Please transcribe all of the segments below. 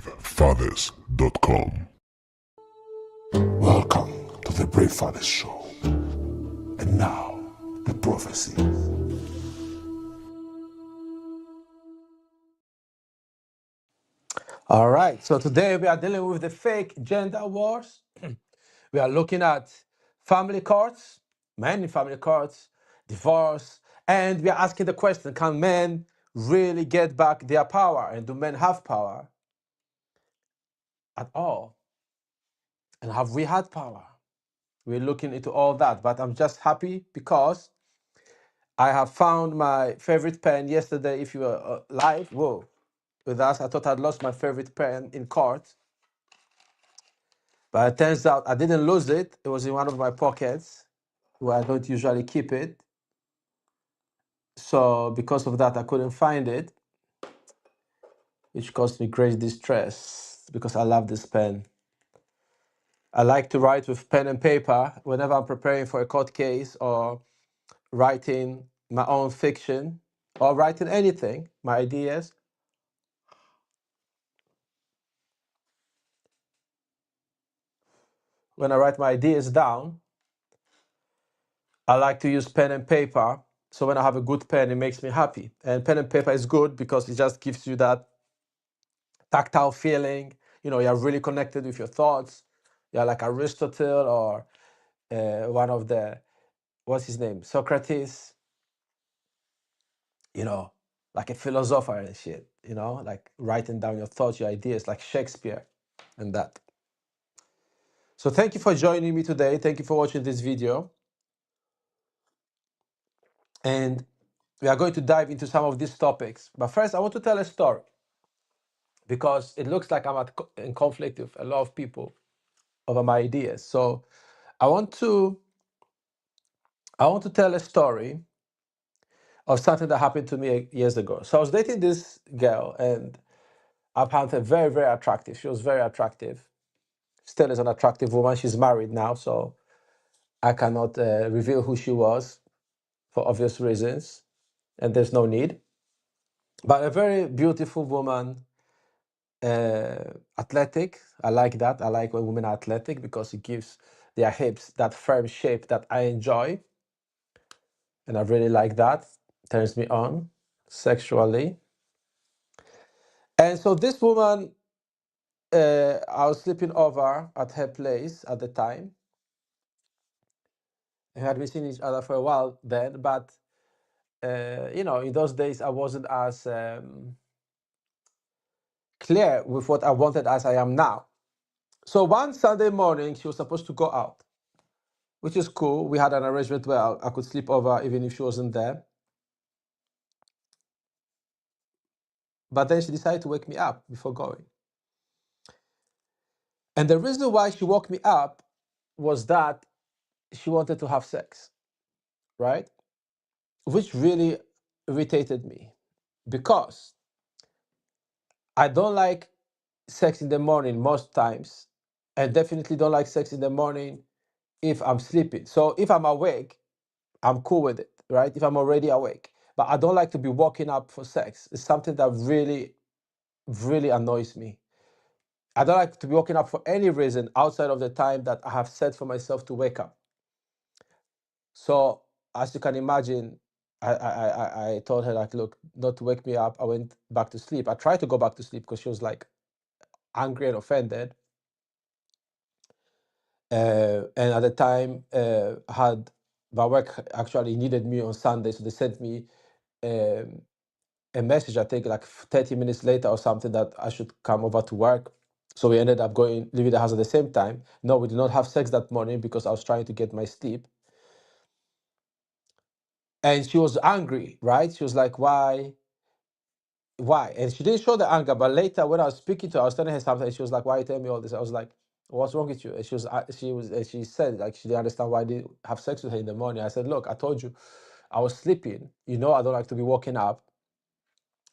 bravefathers.com. Welcome to the Brave Fathers Show. And now, the prophecy. All right, so today we are dealing with the fake gender wars. We are looking at family courts, men in family courts, divorce, and we are asking the question, can men really get back their power? And do men have power at all? And have we had power? We're looking into all that, but I'm just happy because I have found my favorite pen yesterday. If you were live, whoa, with us, I thought I'd lost my favorite pen in court. But it turns out I didn't lose it. It was in one of my pockets where I don't usually keep it. So because of that, I couldn't find it, which caused me great distress because I love this pen. I like to write with pen and paper whenever I'm preparing for a court case or writing my own fiction or writing anything, my ideas. When I write my ideas down, I like to use pen and paper. So when I have a good pen, it makes me happy. And pen and paper is good because it just gives you that tactile feeling. You know, you're really connected with your thoughts. You're like Aristotle or one of the, what's his name? Socrates, you know, like a philosopher and shit, you know, like writing down your thoughts, your ideas, like Shakespeare and that. So thank you for joining me today. Thank you for watching this video. And we are going to dive into some of these topics. But first, I want to tell a story because it looks like I'm in conflict with a lot of people over my ideas. So I want to tell a story of something that happened to me years ago. So I was dating this girl, and I found her very, very attractive. She was very attractive. Still is an attractive woman. She's married now, so I cannot reveal who she was for obvious reasons, and there's no need. But a very beautiful woman, athletic. I like that. I like when women are athletic because it gives their hips that firm shape that I enjoy. And I really like that. Turns me on sexually. And so this woman, I was sleeping over at her place at the time. We had been seeing each other for a while then, but you know, in those days I wasn't as clear with what I wanted as I am now. So one Sunday morning, she was supposed to go out, which is cool. We had an arrangement where I could sleep over even if she wasn't there. But then she decided to wake me up before going. And the reason why she woke me up was that she wanted to have sex, right? Which really irritated me because I don't like sex in the morning most times, and definitely don't like sex in the morning if I'm sleeping. So if I'm awake, I'm cool with it, right? If I'm already awake. But I don't like to be waking up for sex. It's something that really, really annoys me. I don't like to be waking up for any reason outside of the time that I have set for myself to wake up. So as you can imagine, I told her like, look, not to wake me up. I went back to sleep. I tried to go back to sleep because she was like angry and offended. And at the time, had my work actually needed me on Sunday, so they sent me um, a message. I think like 30 minutes later or something that I should come over to work. So we ended up leaving the house at the same time. No, we did not have sex that morning because I was trying to get my sleep. And she was angry, right? She was like, why? And she didn't show the anger, but later when I was speaking to her, I was telling her something, and she was like, why are you telling me all this? I was like, what's wrong with you? And she said like she didn't understand why I didn't have sex with her in the morning. I said, look, I told you I was sleeping. You know I don't like to be waking up.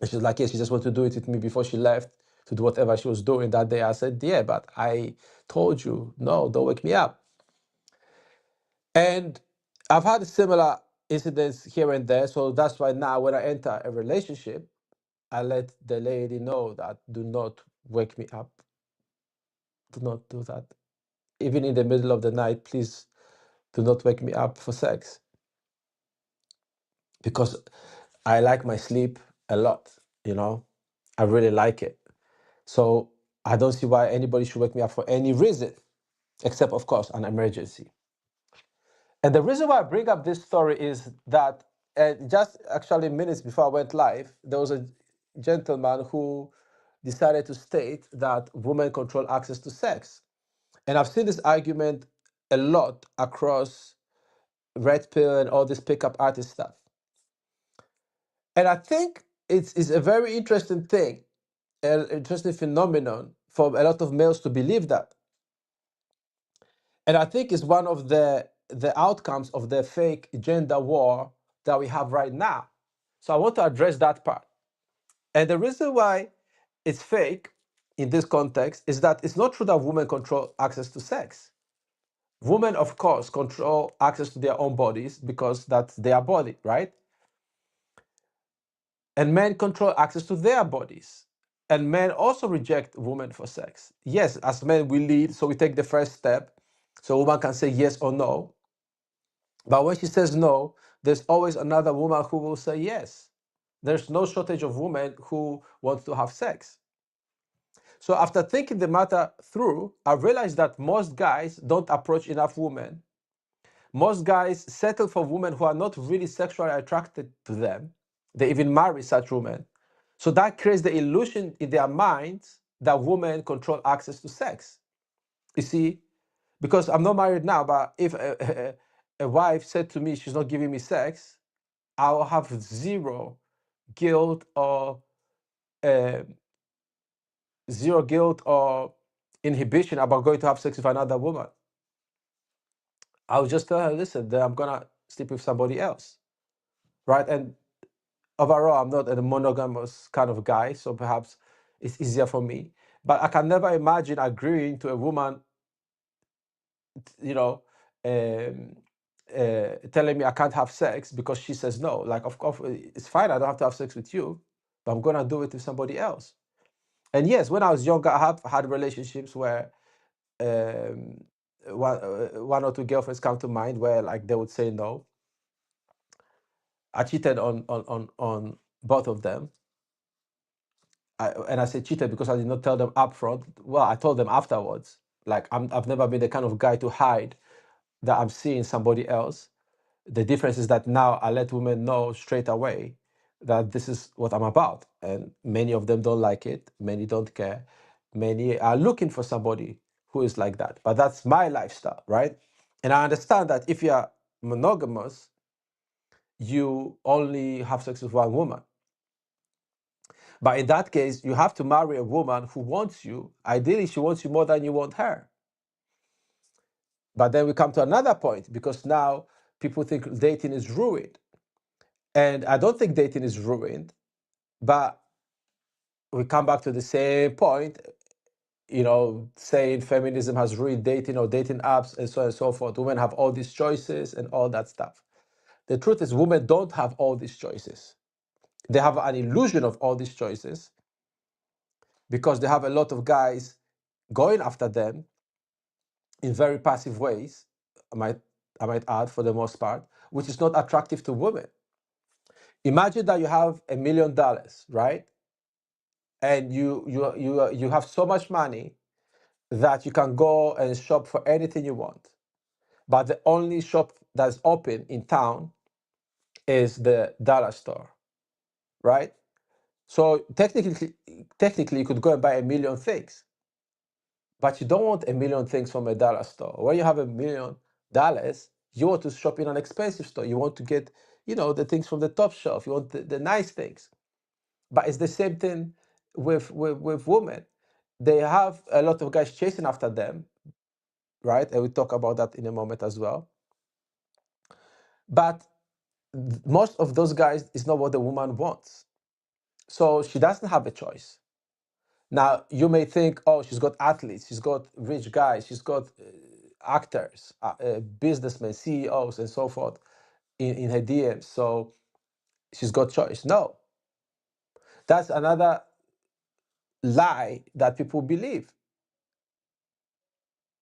And she's like, yes, she just wanted to do it with me before she left to do whatever she was doing that day. I said, yeah, but I told you, no, don't wake me up. And I've had similar incidents here and there. So that's why now when I enter a relationship, I let the lady know that do not wake me up. Do not do that. Even in the middle of the night, please do not wake me up for sex. Because I like my sleep a lot, you know. I really like it. So I don't see why anybody should wake me up for any reason, except, of course, an emergency. And the reason why I bring up this story is that just actually minutes before I went live, there was a gentleman who decided to state that women control access to sex. And I've seen this argument a lot across Red Pill and all this pickup artist stuff. And I think it's a very interesting thing, an interesting phenomenon for a lot of males to believe that. And I think it's one of the outcomes of the fake gender war that we have right now. So I want to address that part. And the reason why it's fake in this context is that it's not true that women control access to sex. Women, of course, control access to their own bodies because that's their body, right? And men control access to their bodies. And men also reject women for sex. Yes, as men, we lead, so we take the first step. So a woman can say yes or no. But when she says no, there's always another woman who will say yes. There's no shortage of women who want to have sex. So after thinking the matter through, I realized that most guys don't approach enough women. Most guys settle for women who are not really sexually attracted to them. They even marry such women. So that creates the illusion in their minds that women control access to sex. You see, because I'm not married now, but if a wife said to me she's not giving me sex, I'll have zero guilt or uh, inhibition about going to have sex with another woman. I'll just tell her, listen, then I'm gonna sleep with somebody else, right? And overall, I'm not a monogamous kind of guy, so perhaps it's easier for me. But I can never imagine agreeing to a woman, you know, um, telling me I can't have sex because she says no. Like, of course, it's fine. I don't have to have sex with you, but I'm gonna do it with somebody else. And yes, when I was younger, I have had relationships where um, one or two girlfriends come to mind where like they would say no. I cheated on both of them. And I say cheated because I did not tell them upfront. Well, I told them afterwards. Like I've never been the kind of guy to hide that I'm seeing somebody else. The difference is that now I let women know straight away that this is what I'm about. And many of them don't like it. Many don't care. Many are looking for somebody who is like that. But that's my lifestyle, right? And I understand that if you are monogamous, you only have sex with one woman. But in that case, you have to marry a woman who wants you. Ideally, she wants you more than you want her. But then we come to another point because now people think dating is ruined. And I don't think dating is ruined, but we come back to the same point, saying feminism has ruined dating or dating apps and so on and so forth. Women have all these choices and all that stuff. The truth is, women don't have all these choices. They have an illusion of all these choices because they have a lot of guys going after them in very passive ways, I might add, for the most part, which is not attractive to women. Imagine that you have $1 million, right? And you have so much money that you can go and shop for anything you want. But the only shop that's open in town is the dollar store, right? So technically you could go and buy 1 million things, but you don't want 1 million things from a dollar store. When you have $1 million, you want to shop in an expensive store. You want to get, the things from the top shelf. You want the nice things. But it's the same thing with women. They have a lot of guys chasing after them, right? And we'll talk about that in a moment as well. But most of those guys is not what the woman wants. So she doesn't have a choice. Now, you may think, oh, she's got athletes, she's got rich guys, she's got actors, businessmen, CEOs, and so forth in her DMs. So she's got choice. No. That's another lie that people believe.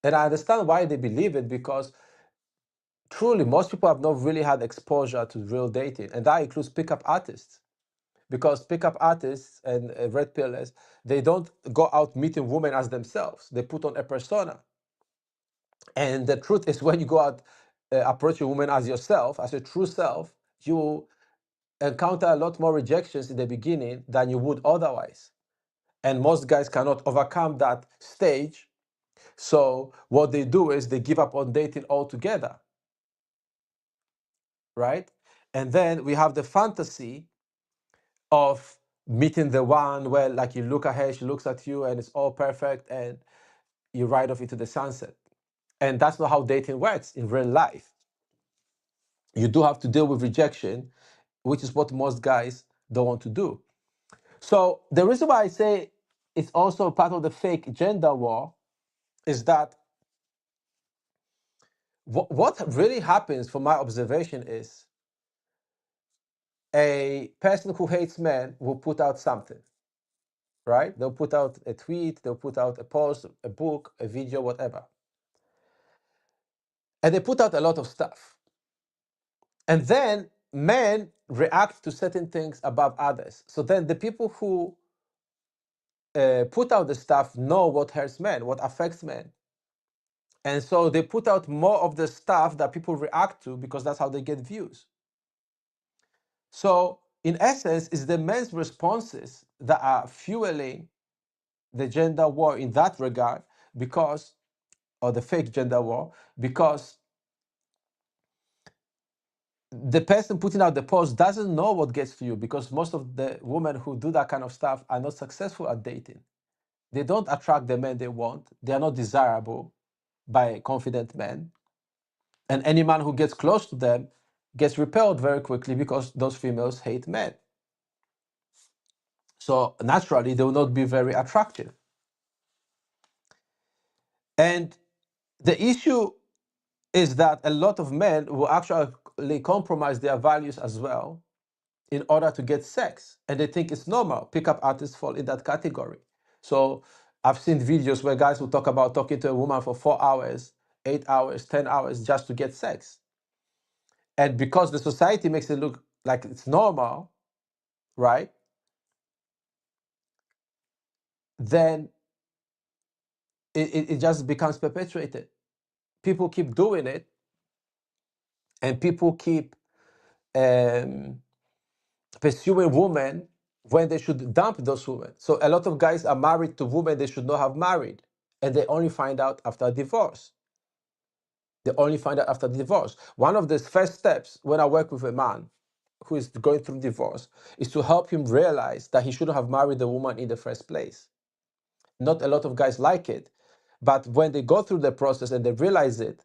And I understand why they believe it, because truly most people have not really had exposure to real dating, and that includes pickup artists. Because pickup artists and red pillers, they don't go out meeting women as themselves. They put on a persona. And the truth is, when you go out approaching women as yourself, as your true self, you encounter a lot more rejections in the beginning than you would otherwise. And most guys cannot overcome that stage. So what they do is they give up on dating altogether, right? And then we have the fantasy of meeting the one where, like, you look at her, she looks at you, and it's all perfect, and you ride off into the sunset. And that's not how dating works in real life. You do have to deal with rejection, which is what most guys don't want to do. So the reason why I say it's also part of the fake gender war is that what really happens, from my observation, is a person who hates men will put out something, right? They'll put out a tweet, they'll put out a post, a book, a video, whatever. And they put out a lot of stuff. And then men react to certain things above others. So then the people who put out the stuff know what hurts men, what affects men. And so they put out more of the stuff that people react to, because that's how they get views. So in essence, it's the men's responses that are fueling the gender war in that regard, because, or the fake gender war, because the person putting out the post doesn't know what gets to you, because most of the women who do that kind of stuff are not successful at dating. They don't attract the men they want. They are not desirable by confident men. And any man who gets close to them gets repelled very quickly, because those females hate men. So naturally, they will not be very attractive. And the issue is that a lot of men will actually compromise their values as well in order to get sex. And they think it's normal. Pickup artists fall in that category. So I've seen videos where guys will talk about talking to a woman for 4 hours, 8 hours, 10 hours just to get sex. And because the society makes it look like it's normal, right? Then it just becomes perpetuated. People keep doing it, and people keep pursuing women when they should dump those women. So a lot of guys are married to women they should not have married, and they only find out after divorce. They only find out after the divorce. One of the first steps when I work with a man who is going through divorce is to help him realize that he shouldn't have married the woman in the first place. Not a lot of guys like it, but when they go through the process and they realize it,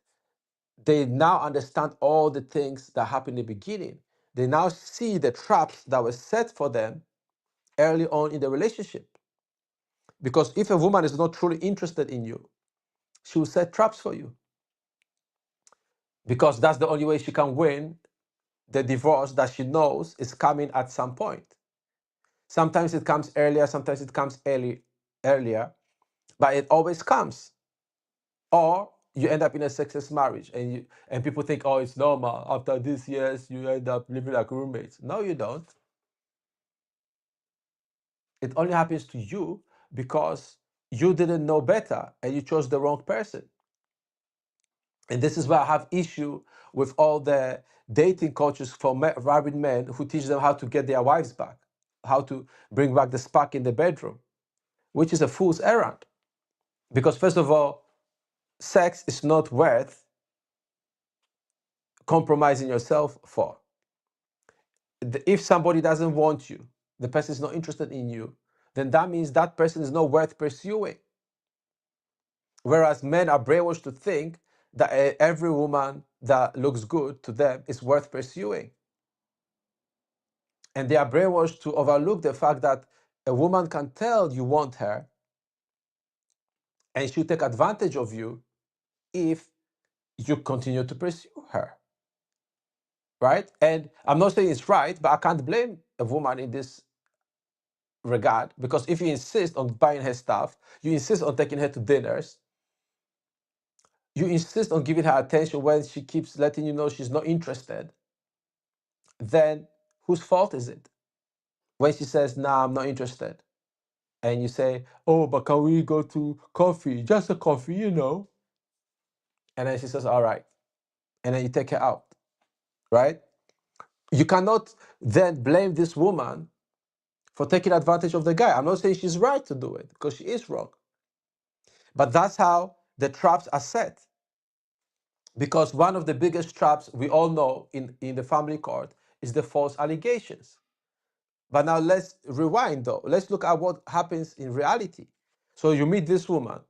they now understand all the things that happened in the beginning. They now see the traps that were set for them early on in the relationship. Because if a woman is not truly interested in you, she will set traps for you. Because that's the only way she can win the divorce that she knows is coming at some point. Sometimes it comes earlier, sometimes it comes earlier, but it always comes. Or you end up in a sexless marriage, and people think, oh, it's normal. After these years, you end up living like roommates. No, you don't. It only happens to you because you didn't know better and you chose the wrong person. And this is why I have issue with all the dating coaches for married men who teach them how to get their wives back, how to bring back the spark in the bedroom, which is a fool's errand. Because first of all, sex is not worth compromising yourself for. If somebody doesn't want you, the person is not interested in you, then that means that person is not worth pursuing. Whereas men are brainwashed to think that every woman that looks good to them is worth pursuing. And they are brainwashed to overlook the fact that a woman can tell you want her, and she'll take advantage of you if you continue to pursue her. Right? And I'm not saying it's right, but I can't blame a woman in this regard, because if you insist on buying her stuff, you insist on taking her to dinners, you insist on giving her attention when she keeps letting you know she's not interested, then whose fault is it? When she says, nah, I'm not interested, and you say, oh, but can we go to coffee? Just a coffee, you know. And then she says, all right. And then you take her out, right? You cannot then blame this woman for taking advantage of the guy. I'm not saying she's right to do it, because she is wrong. But that's how the traps are set. Because one of the biggest traps we all know in the family court is the false allegations. But now let's rewind though. Let's look at what happens in reality. So you meet this woman,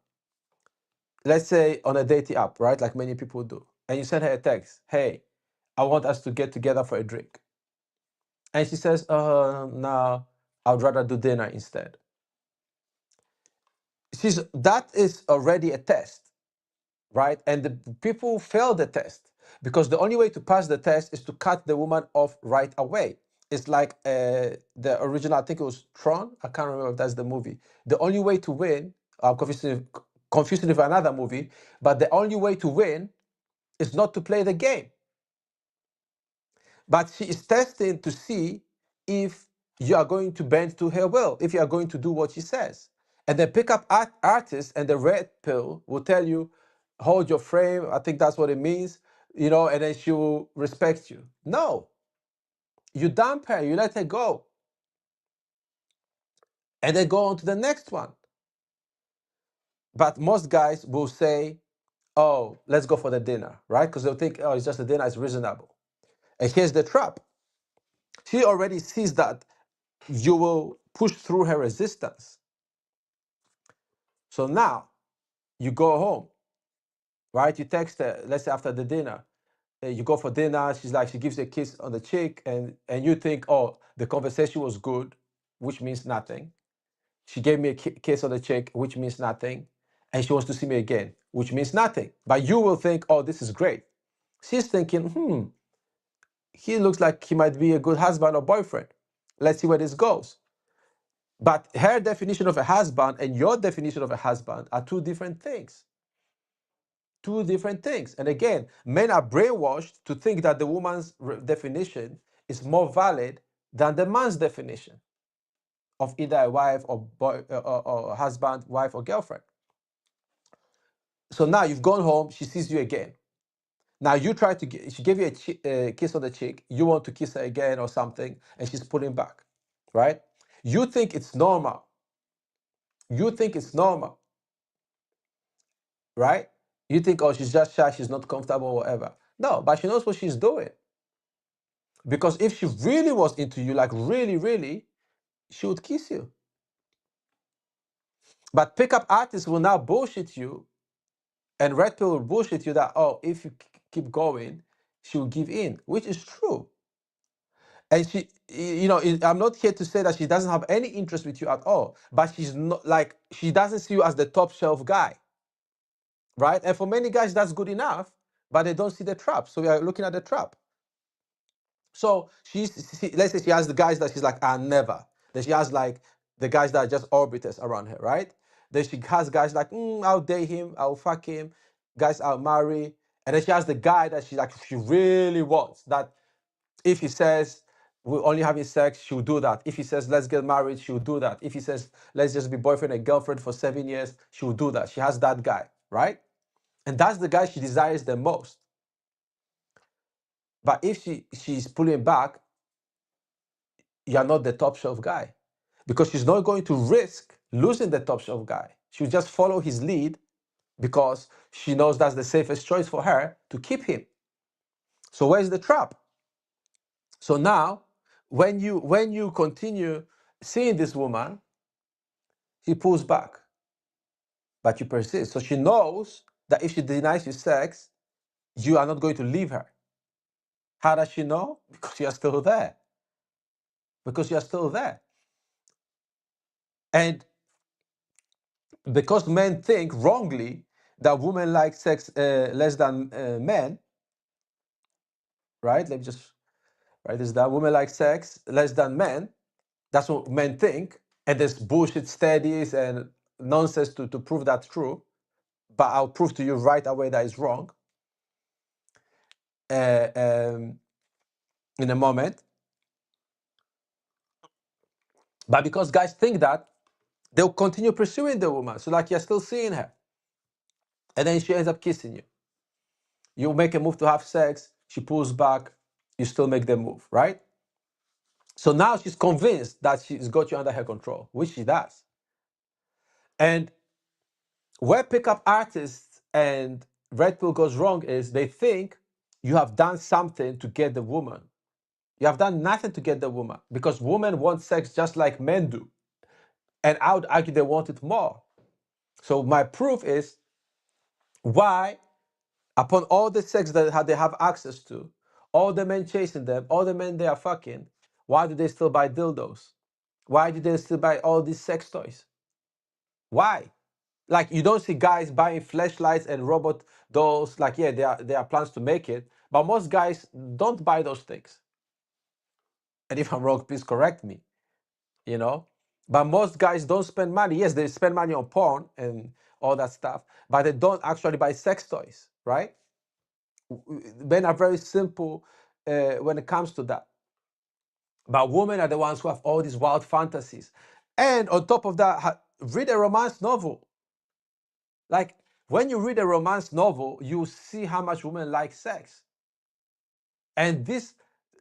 let's say on a dating app, right? Like many people do. And you send her a text, hey, I want us to get together for a drink. And she says, no, I'd rather do dinner instead. That is already a test, right? And the people fail the test because the only way to pass the test is to cut the woman off right away. It's like the original, I think it was Tron. I can't remember if that's the movie. The only way to win, I'm confusing it with another movie, but the only way to win is not to play the game. But she is testing to see if you are going to bend to her will, if you are going to do what she says. And the pickup artist and the red pill will tell you, hold your frame. I think that's what it means, and then she will respect you. No, you dump her, you let her go. And then go on to the next one. But most guys will say, oh, let's go for the dinner, right? Because they'll think, oh, it's just a dinner, it's reasonable. And here's the trap. She already sees that you will push through her resistance. So now you go home, right? You text her, let's say after the dinner. You go for dinner, she gives you a kiss on the cheek, and you think, oh, the conversation was good, which means nothing. She gave me a kiss on the cheek, which means nothing. And she wants to see me again, which means nothing. But you will think, oh, this is great. She's thinking, he looks like he might be a good husband or boyfriend. Let's see where this goes. But her definition of a husband and your definition of a husband are two different things. Two different things. And again, men are brainwashed to think that the woman's definition is more valid than the man's definition of either a wife or boy or husband, wife or girlfriend. So now you've gone home, she sees you again. Now you try to she gave you a kiss on the cheek, you want to kiss her again or something, and she's pulling back, right? You think it's normal. You think it's normal, right? You think, oh, she's just shy, she's not comfortable, or whatever. No, but she knows what she's doing. Because if she really was into you, like really, really, she would kiss you. But pickup artists will now bullshit you, and red pill will bullshit you that, oh, if you keep going, she will give in, which is true. And she, I'm not here to say that she doesn't have any interest with you at all, but she's not like, she doesn't see you as the top shelf guy, right? And for many guys, that's good enough, but they don't see the trap. So we are looking at the trap. So let's say she has the guys that she's like, never. Then she has like the guys that are just orbiters around her, right? Then she has guys like, I'll date him, I'll fuck him, guys I'll marry. And then she has the guy that she really wants. That if he says we're only having sex, she'll do that. If he says let's get married, she'll do that. If he says let's just be boyfriend and girlfriend for 7 years, she'll do that. She has that guy, right? And that's the guy she desires the most. But if she's pulling back, you're not the top shelf guy, because she's not going to risk losing the top shelf guy. She'll just follow his lead because she knows that's the safest choice for her to keep him. So where's the trap? So now, when you continue seeing this woman, she pulls back, but you persist. So she knows that if she denies you sex, you are not going to leave her. How does she know? Because you're still there. Because you're still there. And because men think wrongly that women like sex less than men, right? Let me just write this down. Women like sex less than men. That's what men think. And there's bullshit studies and nonsense to prove that true, but I'll prove to you right away that is wrong uh, um, in a moment. But because guys think that, they'll continue pursuing the woman. So like you're still seeing her. And then she ends up kissing you. You make a move to have sex, she pulls back, you still make the move, right? So now she's convinced that she's got you under her control, which she does. And where pickup artists and Red Pill goes wrong is they think you have done something to get the woman. You have done nothing to get the woman because women want sex just like men do. And I would argue they want it more. So my proof is why, upon all the sex that they have access to, all the men chasing them, all the men they are fucking, why do they still buy dildos? Why do they still buy all these sex toys? Why? Like you don't see guys buying flashlights and robot dolls. Like yeah, there are plans to make it, but most guys don't buy those things. And if I'm wrong, please correct me. You know, but most guys don't spend money. Yes, they spend money on porn and all that stuff, but they don't actually buy sex toys, right? Men are very simple when it comes to that. But women are the ones who have all these wild fantasies. And on top of that, read a romance novel. Like when you read a romance novel, you see how much women like sex. And this,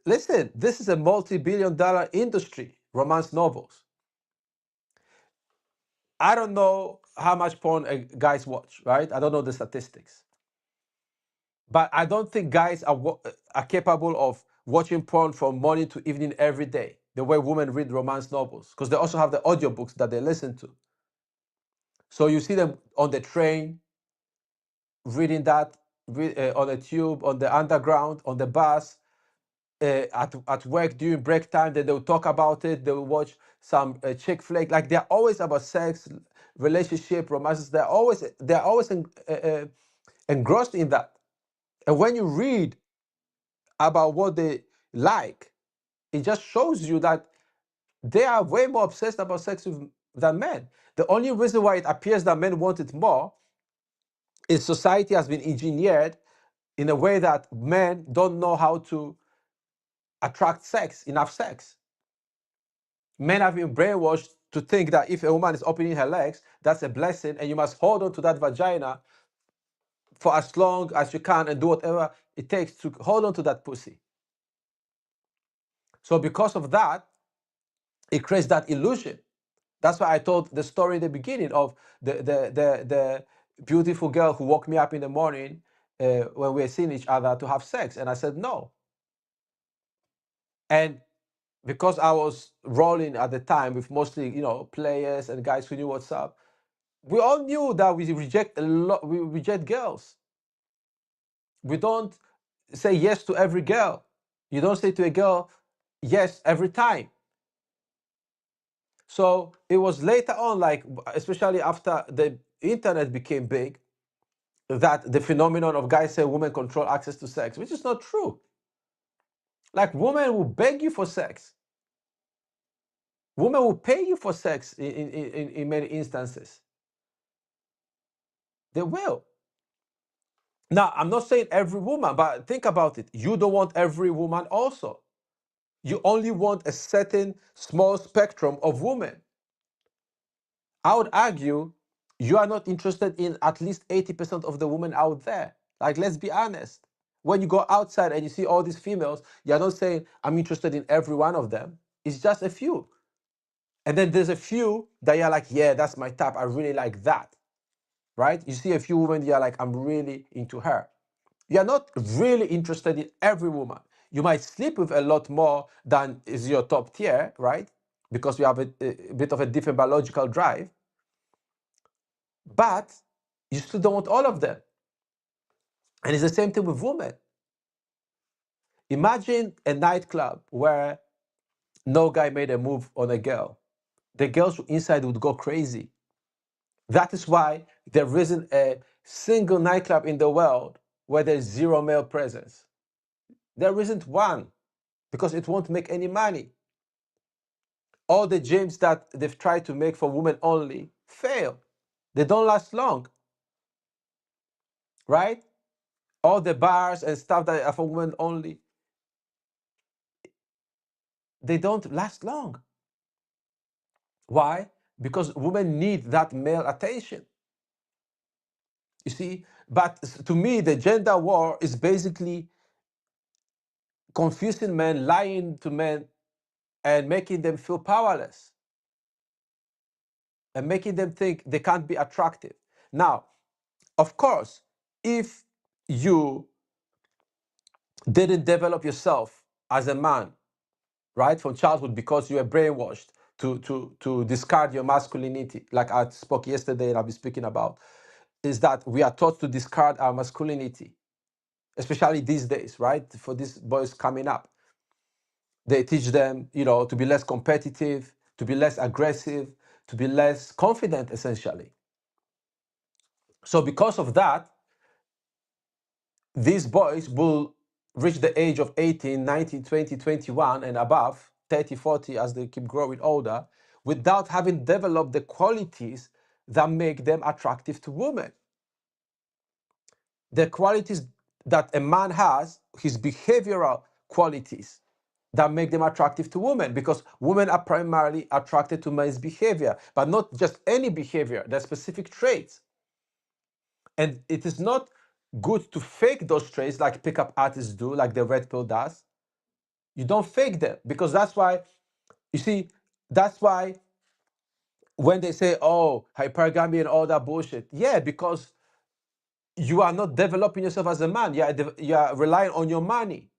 listen, this is a multi-billion-dollar industry, romance novels. I don't know how much porn guys watch, right? I don't know the statistics. But I don't think guys are capable of watching porn from morning to evening every day, the way women read romance novels, because they also have the audiobooks that they listen to. So you see them on the train, reading that, on the tube, on the underground, on the bus, at work during break time, then they'll talk about it. They'll watch some chick flick. Like they're always about sex, relationship, romances. They're always engrossed in that. And when you read about what they like, it just shows you that they are way more obsessed about sex than men. The only reason why it appears that men want it more is society has been engineered in a way that men don't know how to attract enough sex. Men have been brainwashed to think that if a woman is opening her legs, that's a blessing, and you must hold on to that vagina for as long as you can and do whatever it takes to hold on to that pussy. So because of that, it creates that illusion. That's why I told the story in the beginning of the beautiful girl who woke me up in the morning when we were seeing each other to have sex, and I said no. And because I was rolling at the time with mostly players and guys who knew what's up, we all knew that we reject a lot. We reject girls. We don't say yes to every girl. You don't say to a girl yes every time. So it was later on, like especially after the internet became big, that the phenomenon of guys say women control access to sex, which is not true. Like women will beg you for sex. Women will pay you for sex in many instances. They will. Now, I'm not saying every woman, but think about it. You don't want every woman also. You only want a certain small spectrum of women. I would argue you are not interested in at least 80% of the women out there. Like, let's be honest. When you go outside and you see all these females, you're not saying, I'm interested in every one of them. It's just a few. And then there's a few that you're like, yeah, that's my type. I really like that. Right? You see a few women, you're like, I'm really into her. You're not really interested in every woman. You might sleep with a lot more than is your top tier, right? Because you have a bit of a different biological drive. But you still don't want all of them. And it's the same thing with women. Imagine a nightclub where no guy made a move on a girl. The girls inside would go crazy. That is why there isn't a single nightclub in the world where there's zero male presence. There isn't one, because it won't make any money. All the gyms that they've tried to make for women only fail. They don't last long, right? All the bars and stuff that are for women only, they don't last long. Why? Because women need that male attention. You see? But to me, the gender war is basically confusing men, lying to men, and making them feel powerless and making them think they can't be attractive. Now, of course, if you didn't develop yourself as a man, right, from childhood because you were brainwashed to discard your masculinity, like I spoke yesterday and I'll be speaking about, is that we are taught to discard our masculinity, especially these days, right? For these boys coming up, they teach them, to be less competitive, to be less aggressive, to be less confident, essentially. So because of that, these boys will reach the age of 18, 19, 20, 21 and above, 30, 40 as they keep growing older, without having developed the qualities that make them attractive to women. The qualities that a man has, his behavioral qualities that make them attractive to women, because women are primarily attracted to men's behavior, but not just any behavior, there's specific traits. And it is not good to fake those traits like pickup artists do, like the red pill does. You don't fake them, because that's why, you see, that's why when they say, oh, hypergamy and all that bullshit, yeah, because you are not developing yourself as a man. You are relying on your money.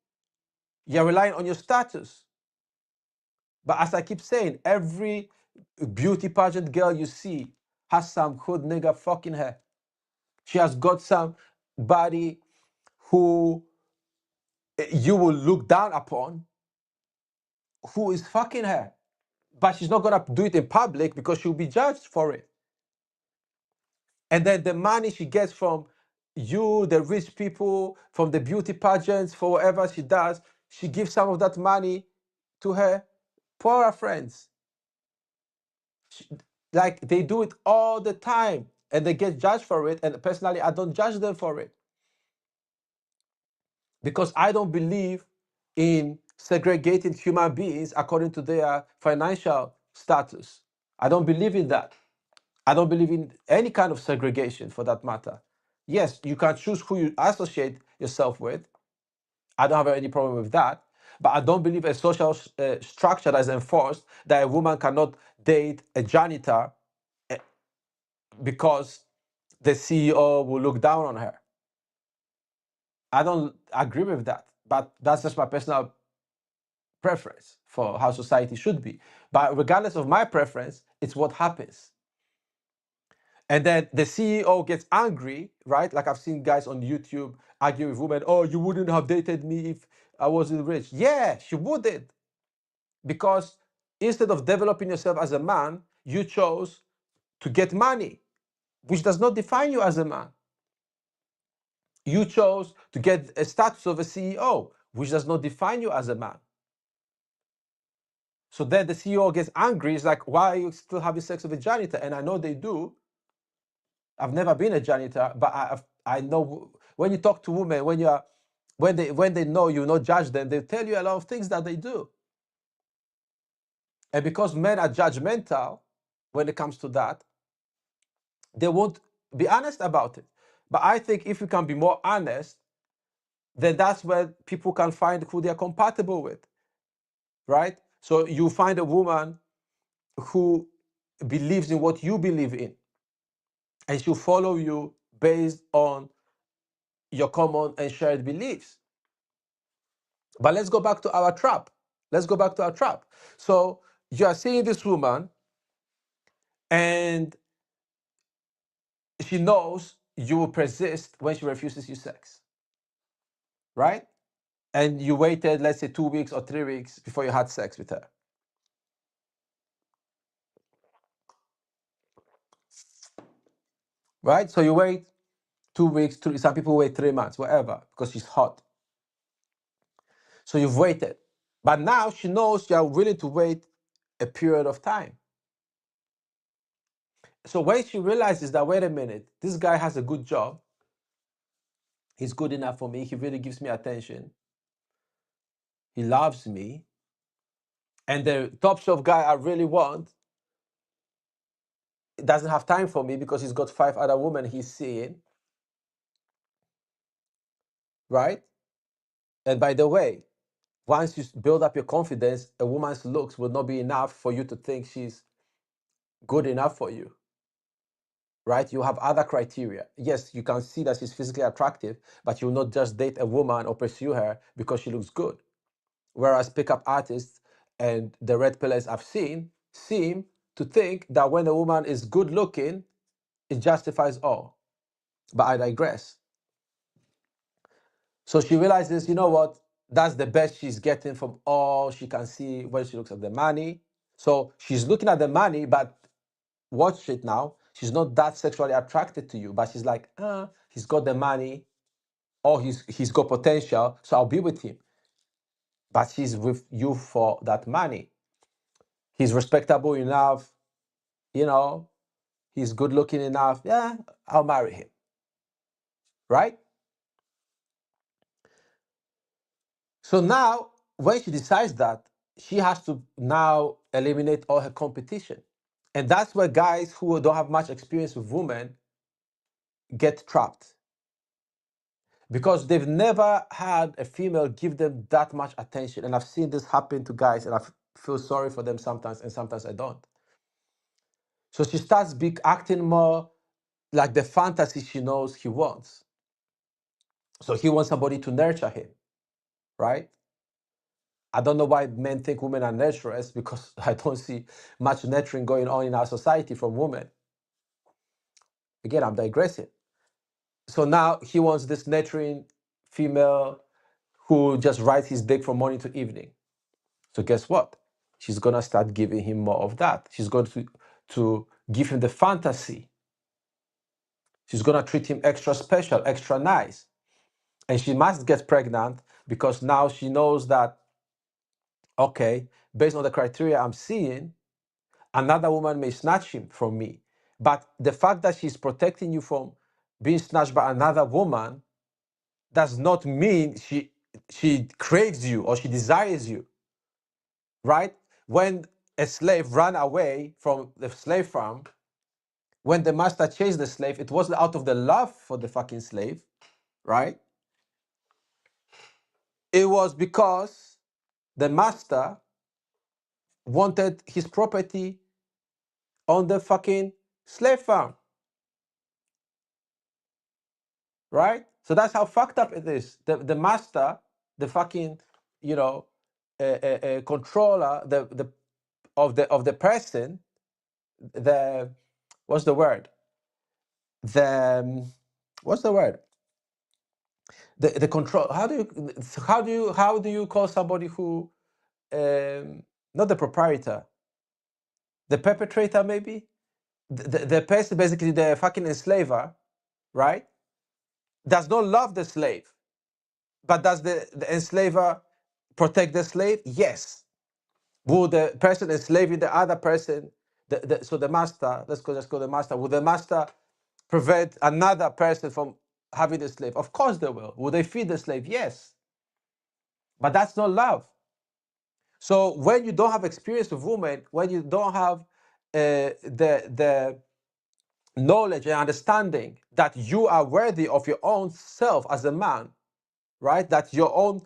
You're relying on your status. But as I keep saying, every beauty pageant girl you see has some hood nigga fucking her. She has got somebody who you will look down upon, who is fucking her. But she's not gonna do it in public because she'll be judged for it. And then the money she gets from you, the rich people, from the beauty pageants, for whatever she does, she gives some of that money to her poorer friends. Like, they do it all the time and they get judged for it. And personally, I don't judge them for it, because I don't believe in segregating human beings according to their financial status. I don't believe in that. I don't believe in any kind of segregation for that matter. Yes, you can choose who you associate yourself with. I don't have any problem with that. But I don't believe a social structure that is enforced that a woman cannot date a janitor because the CEO will look down on her. I don't agree with that. But that's just my personal preference for how society should be. But regardless of my preference, it's what happens. And then the CEO gets angry, right? Like I've seen guys on YouTube argue with women, oh, you wouldn't have dated me if I wasn't rich. Yeah, she wouldn't. Because instead of developing yourself as a man, you chose to get money, which does not define you as a man. You chose to get a status of a CEO, which does not define you as a man. So then the CEO gets angry. It's like, why are you still having sex with a janitor? And I know they do. I've never been a janitor, but I know when you talk to women, when they know you not judge them, they tell you a lot of things that they do. And because men are judgmental when it comes to that, they won't be honest about it. But I think if we can be more honest, then that's where people can find who they're compatible with, right? So you find a woman who believes in what you believe in, and she'll follow you based on your common and shared beliefs. But let's go back to our trap. Let's go back to our trap. So you are seeing this woman, and she knows you will persist when she refuses you sex, right? And you waited, let's say, 2 weeks or 3 weeks before you had sex with her. Right? So you wait 2 weeks, some people wait 3 months, whatever, because she's hot. So you've waited. But now she knows you are willing to wait a period of time. So when she realizes that, wait a minute, this guy has a good job, he's good enough for me, he really gives me attention, he loves me, and the top shelf guy I really want doesn't have time for me because he's got 5 other women he's seeing, right? And by the way, once you build up your confidence, a woman's looks will not be enough for you to think she's good enough for you, right? You have other criteria. Yes, you can see that she's physically attractive, but you will not just date a woman or pursue her because she looks good. Whereas pickup artists and the red pillars I've seen seem to think that when a woman is good looking, it justifies all. But I digress. So she realizes, you know what? That's the best she's getting from all she can see when she looks at the money. So she's looking at the money, but watch it now. She's not that sexually attracted to you, but she's like, he's got the money, or he's got potential, so I'll be with him. But she's with you for that money. He's respectable enough, you know, he's good looking enough. Yeah, I'll marry him. Right? So now, when she decides that, she has to now eliminate all her competition. And that's where guys who don't have much experience with women get trapped because they've never had a female give them that much attention. And I've seen this happen to guys, and I feel sorry for them sometimes, and sometimes I don't. So she starts acting more like the fantasy she knows he wants. So he wants somebody to nurture him, right? I don't know why men think women are nurturers because I don't see much nurturing going on in our society from women. Again, I'm digressing. So now he wants this nurturing female who just rides his dick from morning to evening. So guess what? She's gonna start giving him more of that. She's going to give him the fantasy. She's gonna treat him extra special, extra nice. And she must get pregnant because now she knows that, okay, based on the criteria I'm seeing, another woman may snatch him from me. But the fact that she's protecting you from being snatched by another woman does not mean she craves you or she desires you, right? When a slave ran away from the slave farm, when the master chased the slave, it wasn't out of the love for the fucking slave, right? It was because the master wanted his property on the fucking slave farm, right? So that's how fucked up it is. The master, the fucking, you know, controller, the of the person, the what's the word? The what's the word? The control. How do you call somebody who not the proprietor, the perpetrator maybe, the person basically the fucking enslaver, right? Does not love the slave, but does the enslaver protect the slave? Yes. Will the person enslaving the other person, so the master, let's go the master, will the master prevent another person from having the slave? Of course they will. Will they feed the slave? Yes. But that's not love. So when you don't have experience with women, when you don't have the knowledge and understanding that you are worthy of your own self as a man, right? That your own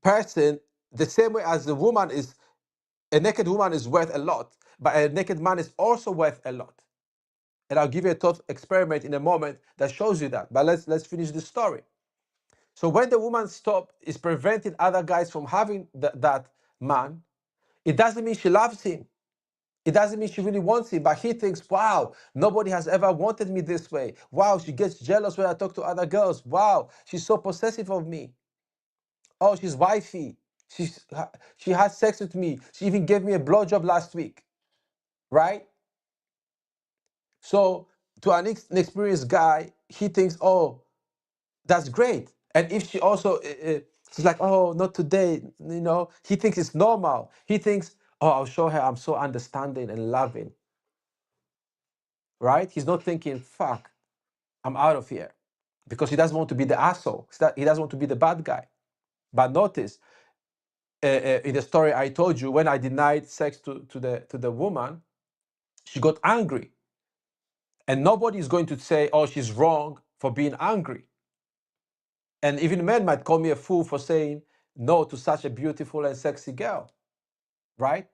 person, the same way as a naked woman is worth a lot, but a naked man is also worth a lot. And I'll give you a thought experiment in a moment that shows you that. But let's finish the story. So when the woman is preventing other guys from having that man, it doesn't mean she loves him. It doesn't mean she really wants him, but he thinks, wow, nobody has ever wanted me this way. Wow, she gets jealous when I talk to other girls. Wow, she's so possessive of me. Oh, she's wifey. She's, she has sex with me. She even gave me a blowjob last week, right? So to an inexperienced guy, he thinks, oh, that's great. And if she also, she's like, oh, not today, he thinks it's normal. He thinks, Oh, I'll show her I'm so understanding and loving, right? He's not thinking, fuck, I'm out of here. Because he doesn't want to be the asshole. He doesn't want to be the bad guy. But notice, in the story I told you, when I denied sex to the woman, she got angry. And nobody is going to say, oh, she's wrong for being angry. And even men might call me a fool for saying no to such a beautiful and sexy girl, right?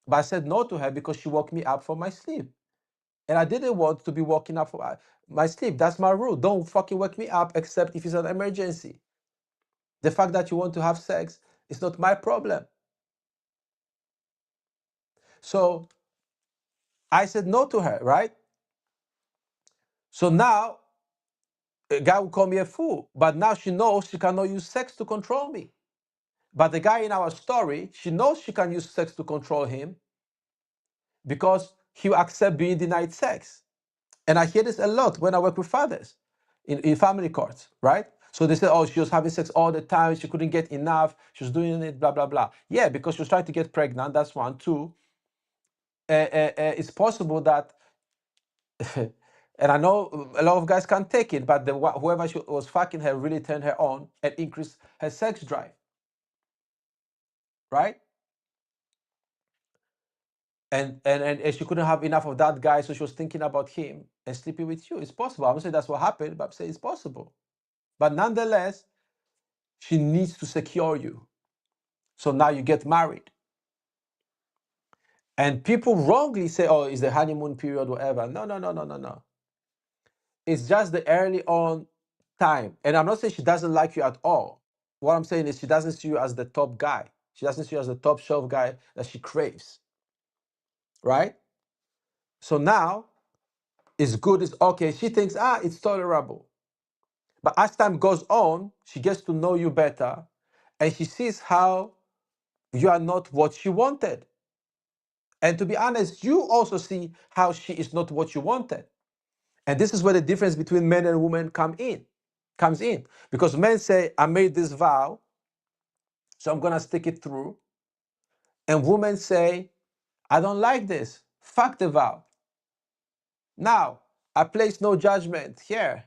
But I said no to her because she woke me up from my sleep. And I didn't want to be woken up from my sleep. That's my rule. Don't fucking wake me up except if it's an emergency. The fact that you want to have sex is not my problem. So I said no to her, right? So now a guy will call me a fool, but now she knows she cannot use sex to control me. But the guy in our story, she knows she can use sex to control him because he will accept being denied sex. And I hear this a lot when I work with fathers in family courts, right? So they say, oh, she was having sex all the time. She couldn't get enough. She was doing it, blah, blah, blah. Yeah, because she was trying to get pregnant. That's one. Two, it's possible that, and I know a lot of guys can't take it, but whoever she was fucking her really turned her on and increased her sex drive, right? And she couldn't have enough of that guy, so she was thinking about him and sleeping with you. It's possible. I'm not saying that's what happened, but I'm saying it's possible. But nonetheless, she needs to secure you. So now you get married. And people wrongly say, oh, it's the honeymoon period, whatever. No, no, no, no, no, no. It's just the early on time. And I'm not saying she doesn't like you at all. What I'm saying is she doesn't see you as the top guy. She doesn't see you as the top shelf guy that she craves. Right? So now it's good, it's okay. She thinks, it's tolerable. But as time goes on, she gets to know you better and she sees how you are not what she wanted. And to be honest, you also see how she is not what you wanted. And this is where the difference between men and women comes in. Because men say, I made this vow, so I'm gonna stick it through. And women say, I don't like this. Fuck the vow. Now, I place no judgment here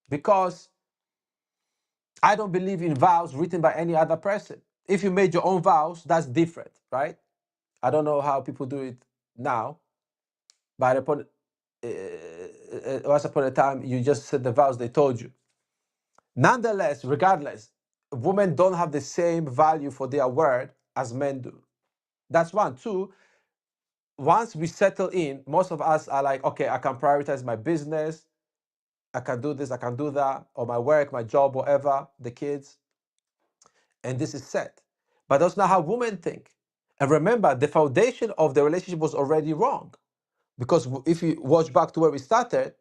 because I don't believe in vows written by any other person. If you made your own vows, that's different, right? I don't know how people do it now, but once upon a time, you just said the vows they told you. Nonetheless, regardless, women don't have the same value for their word as men do. That's one. Two, once we settle in, most of us are like, okay, I can prioritize my business, I can do this, I can do that, or my work, my job, whatever, the kids, and this is set. But that's not how women think. And remember, the foundation of the relationship was already wrong. Because if you watch back to where we started,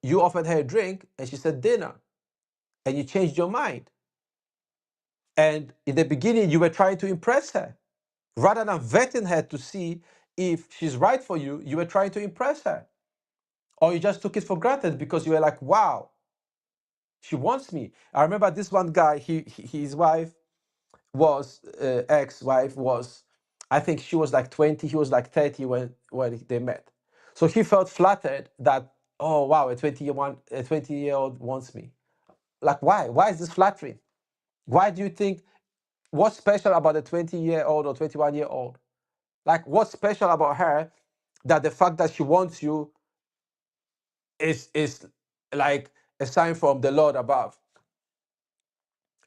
you offered her a drink and she said dinner, and you changed your mind. And in the beginning, you were trying to impress her. Rather than vetting her to see if she's right for you, you were trying to impress her. Or you just took it for granted because you were like, wow, she wants me. I remember this one guy, his wife was, ex-wife was, I think she was like 20, he was like 30 when they met. So he felt flattered that, oh wow, a 20-year-old wants me. Like, why? Why is this flattering? Why do you think, what's special about a 20-year-old or 21-year-old? Like, what's special about her that the fact that she wants you is like a sign from the Lord above?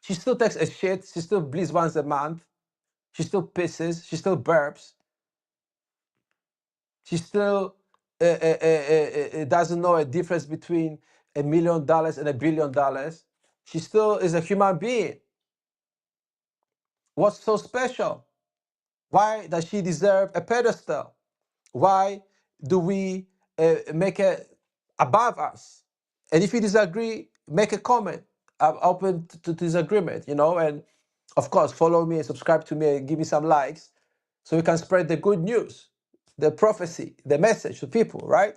She still takes a shit. She still bleeds once a month. She still pisses. She still burps. She still doesn't know a difference between $1 million and $1 billion. She still is a human being. What's so special? Why does she deserve a pedestal? Why do we make her above us? And if you disagree, make a comment. I'm open to disagreement, and of course, follow me and subscribe to me and give me some likes so we can spread the good news, the prophecy, the message to people, right?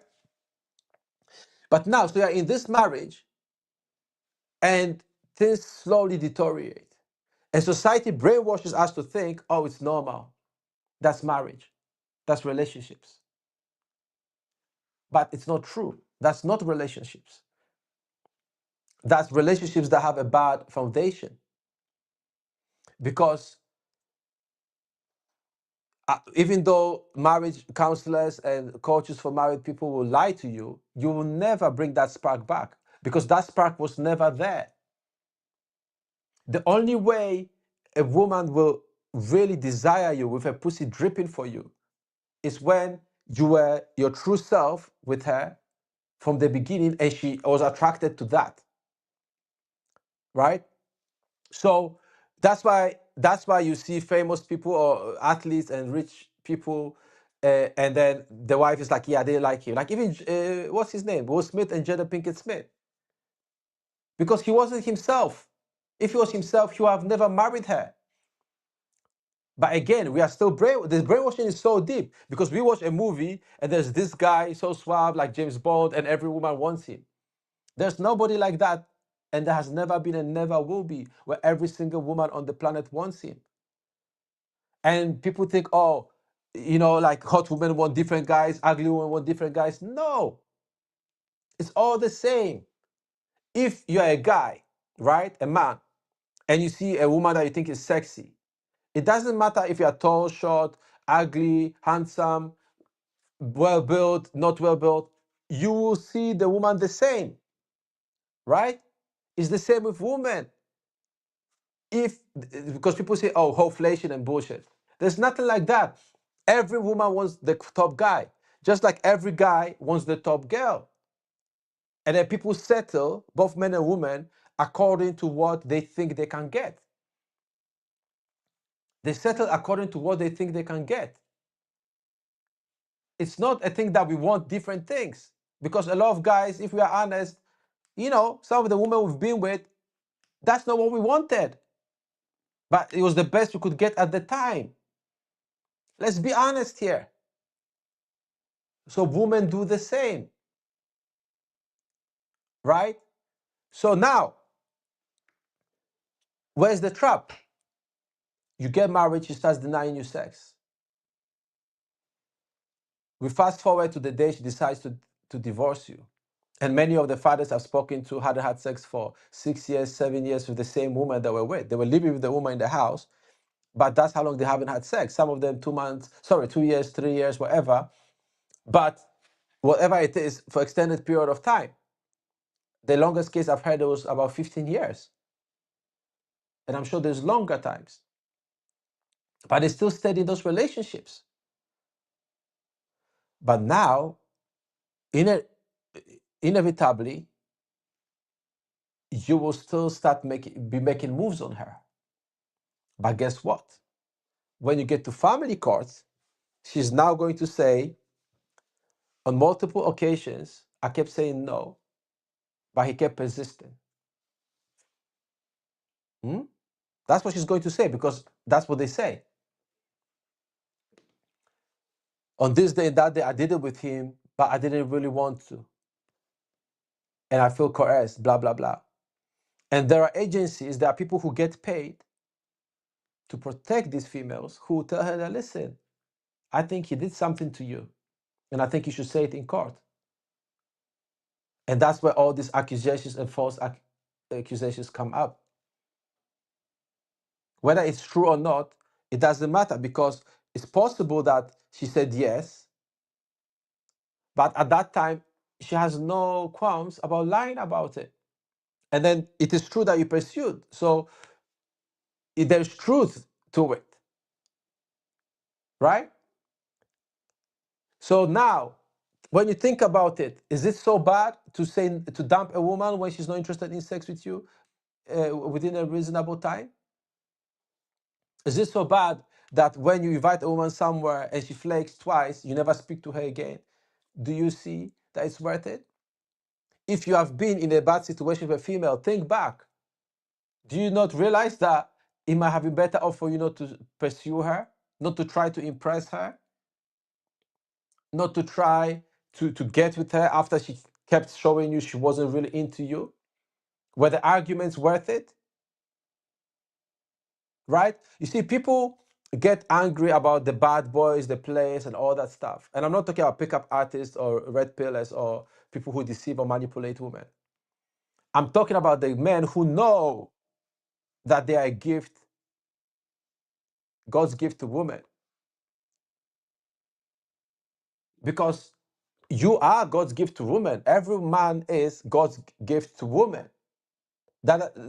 But now, so you're in this marriage and things slowly deteriorate. And society brainwashes us to think, oh, it's normal. that's marriage, that's relationships. But it's not true. That's not relationships. That's relationships that have a bad foundation. Because even though marriage counselors and coaches for married people will lie to you, you will never bring that spark back because that spark was never there. The only way a woman will really desire you with her pussy dripping for you is when you were your true self with her from the beginning and she was attracted to that, right? So that's why you see famous people or athletes and rich people, and then the wife is like, yeah, they like him. Like even what's his name, Will Smith and Jada Pinkett Smith, because he wasn't himself. If he was himself, he would have never married her. But again, we are still this brainwashing is so deep because we watch a movie and there's this guy so suave like James Bond and every woman wants him. There's nobody like that, and there has never been and never will be where every single woman on the planet wants him. And people think, oh, like hot women want different guys, ugly women want different guys. No, it's all the same. If you're a guy, right, a man, and you see a woman that you think is sexy, it doesn't matter if you're tall, short, ugly, handsome, well built, not well built, you will see the woman the same, right? It's the same with women. Because people say, oh, hoflation and bullshit. There's nothing like that. Every woman wants the top guy, just like every guy wants the top girl. And then people settle, both men and women, according to what they think they can get. They settle according to what they think they can get. It's not a thing that we want different things. Because a lot of guys, if we are honest, some of the women we've been with, that's not what we wanted. But it was the best we could get at the time. Let's be honest here. So women do the same, right? So now, where's the trap? You get married, she starts denying you sex. We fast forward to the day she decides to divorce you. And many of the fathers I've spoken to hadn't had sex for 6 years, 7 years with the same woman they were with. They were living with the woman in the house, but that's how long they haven't had sex. Some of them 2 years, 3 years, whatever. But whatever it is, for extended period of time. The longest case I've heard was about 15 years. And I'm sure there's longer times. But they still stayed in those relationships. But now, inevitably, you will still be making moves on her. But guess what? When you get to family courts, she's now going to say, on multiple occasions, I kept saying no, but he kept persisting. That's what she's going to say because that's what they say. On this day, that day, I did it with him, but I didn't really want to. And I feel coerced, blah, blah, blah. And there are agencies, there are people who get paid to protect these females who tell her that, listen, I think he did something to you, and I think you should say it in court. And that's where all these accusations and false accusations come up. Whether it's true or not, it doesn't matter because it's possible that she said yes, but at that time, she has no qualms about lying about it. And then it is true that you pursued. So there's truth to it, right? So now, when you think about it, is it so bad to dump a woman when she's not interested in sex with you within a reasonable time? Is it so bad that when you invite a woman somewhere and she flakes twice, you never speak to her again? Do you see that it's worth it? If you have been in a bad situation with a female, think back. Do you not realize that it might have been better off for you not to pursue her, not to try to impress her, not to try to get with her after she kept showing you she wasn't really into you? Were the arguments worth it? Right? You see, people get angry about the bad boys, the players, and all that stuff. And I'm not talking about pickup artists or red pillars or people who deceive or manipulate women. I'm talking about the men who know that they are a gift, God's gift to women. Because you are God's gift to women. Every man is God's gift to women.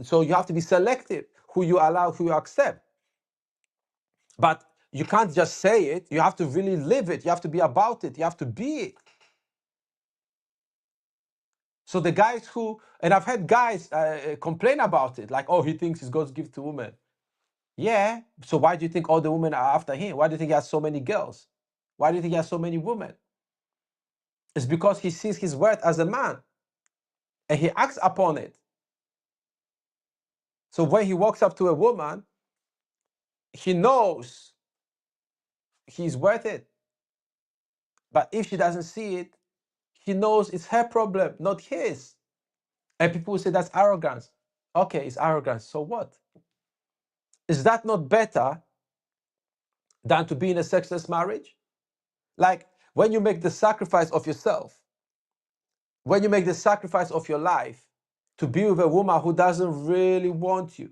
So you have to be selective who you allow, who you accept. But you can't just say it. You have to really live it. You have to be about it. You have to be it. So the guys who, and I've had guys complain about it, like, oh, he thinks it's God's gift to women. Yeah. So why do you think all the women are after him? Why do you think he has so many girls? Why do you think he has so many women? It's because he sees his worth as a man and he acts upon it. So when he walks up to a woman, he knows he's worth it. But if she doesn't see it, he knows it's her problem, not his. And people will say that's arrogance. Okay, it's arrogance. So what? Is that not better than to be in a sexless marriage? Like when you make the sacrifice of yourself, when you make the sacrifice of your life to be with a woman who doesn't really want you,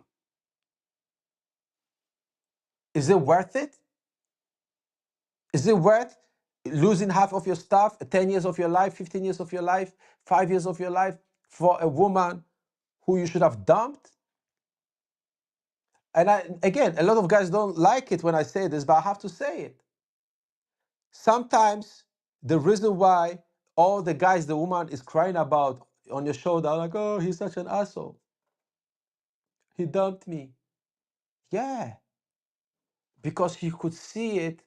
is it worth it? Is it worth losing half of your stuff, 10 years of your life, 15 years of your life, 5 years of your life for a woman who you should have dumped? And again, a lot of guys don't like it when I say this, but I have to say it. Sometimes the reason why all the guys the woman is crying about on your shoulder, like, oh, he's such an asshole. He dumped me. Yeah, because he could see it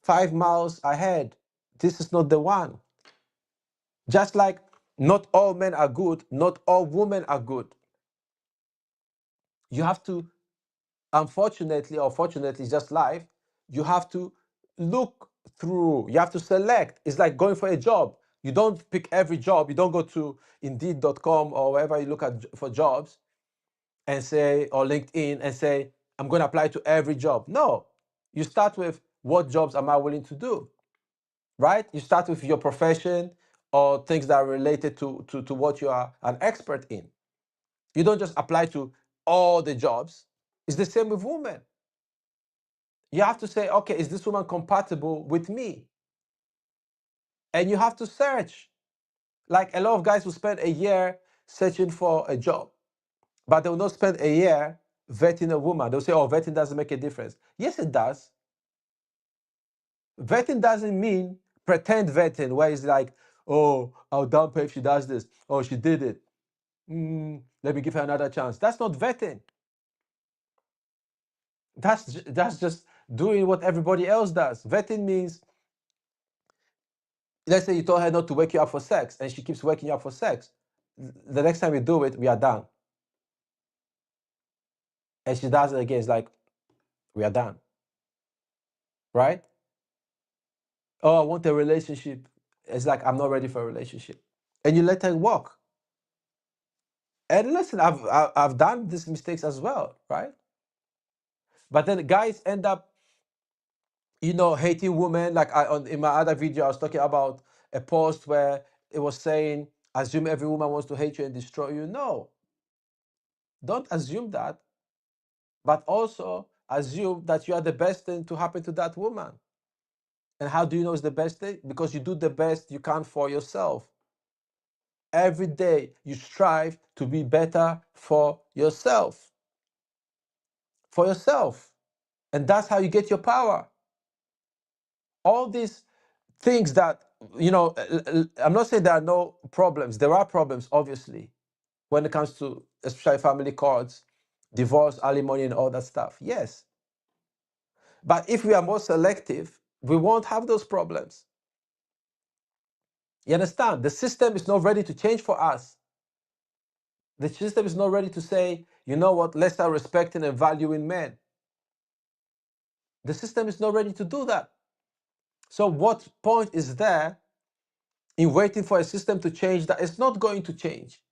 5 miles ahead. This is not the one. Just like not all men are good, not all women are good. You have to, unfortunately or fortunately, it's just life, you have to look through, you have to select. It's like going for a job. You don't pick every job. You don't go to Indeed.com or wherever you look at for jobs and say, or LinkedIn and say, I'm going to apply to every job. No, you start with what jobs am I willing to do, right? You start with your profession or things that are related to what you are an expert in. You don't just apply to all the jobs. It's the same with women. You have to say, okay, is this woman compatible with me? And you have to search. Like a lot of guys will spend a year searching for a job, but they will not spend a year vetting a woman. They'll say, oh, vetting doesn't make a difference. Yes, it does. Vetting doesn't mean pretend vetting, where it's like, oh, I'll dump her if she does this. Oh, she did it. Let me give her another chance. That's not vetting. That's just doing what everybody else does. Vetting means, let's say you told her not to wake you up for sex and she keeps waking you up for sex. The next time you do it, we are done. And she does it again, it's like, we are done. Right? Oh, I want a relationship. It's like, I'm not ready for a relationship. And you let her walk. And listen, I've done these mistakes as well, right? But then guys end up, hating women. Like in my other video, I was talking about a post where it was saying, assume every woman wants to hate you and destroy you. No, don't assume that, but also assume that you are the best thing to happen to that woman. And how do you know it's the best thing? Because you do the best you can for yourself. Every day you strive to be better for yourself. For yourself. And that's how you get your power. All these things that, I'm not saying there are no problems. There are problems, obviously, when it comes to especially family courts, divorce, alimony, and all that stuff. Yes. But if we are more selective, we won't have those problems. You understand? The system is not ready to change for us. The system is not ready to say, you know what, let's start respecting and valuing men. The system is not ready to do that. So what point is there in waiting for a system to change that it's not going to change?